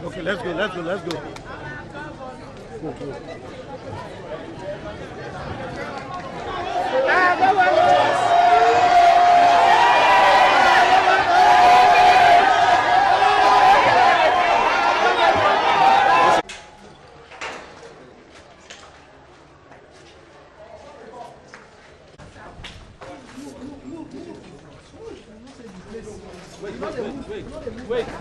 Okay, let's go. Go. Wait.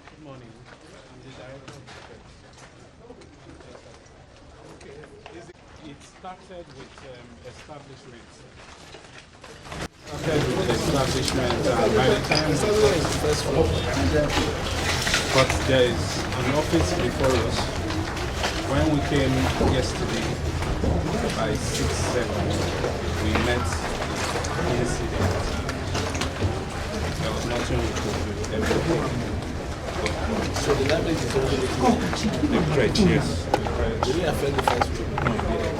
Good morning. I'm the director. It started with establishment. By the time but there is an office before us. When we came yesterday by 6-7, we met the incident. There was nothing we could do. Everything. So the damage is only the crutch, yes. Did it affect the first room? No, it didn't.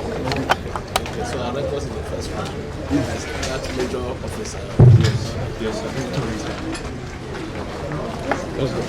Okay, so our records in the first room. Yes. That major officer. Yes, sir. Let's go.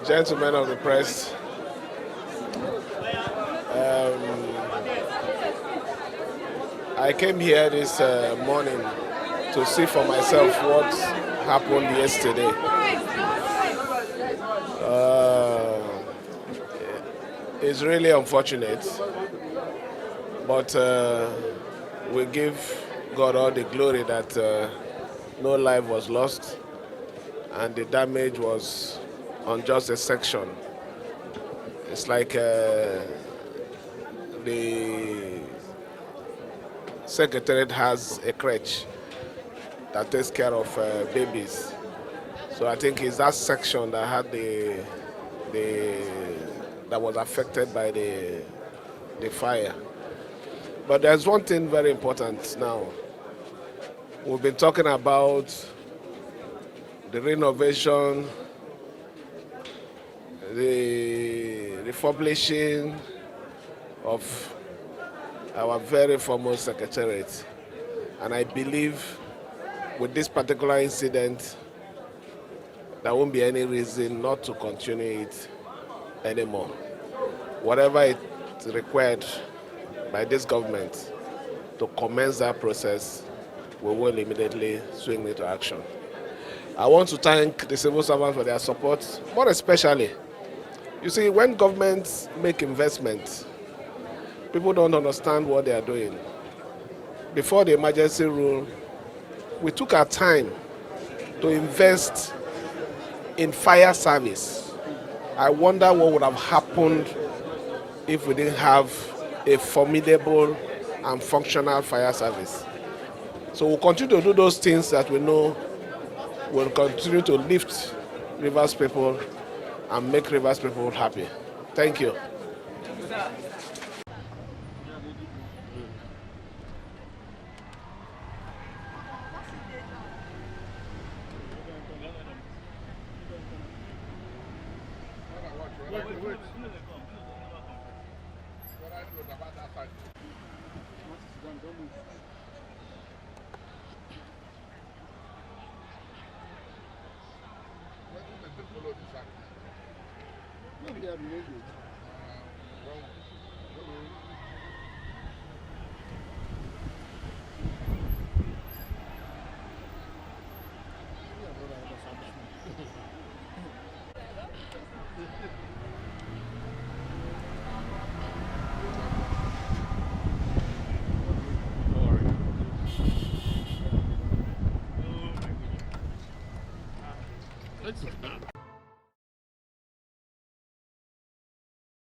Gentlemen of the press, I came here this morning to see for myself what happened yesterday. It's really unfortunate, but we give God all the glory that no life was lost and the damage was on just a section. It's like the Secretariat has a crèche that takes care of babies. So I think it's that section that had that was affected by the fire. But there's one thing very important now. We've been talking about the renovation, the refurbishing of our very foremost Secretariat. And I believe with this particular incident, there won't be any reason not to continue it anymore. Whatever is required by this government to commence that process, we will immediately swing into action. I want to thank the civil servants for their support, more especially. You see, when governments make investments, people don't understand what they are doing. Before the emergency rule, we took our time to invest in fire service. I wonder what would have happened if we didn't have a formidable and functional fire service. So we'll continue to do those things that we know will continue to lift Rivers people and make Rivers people happy. Thank you. No, they are related.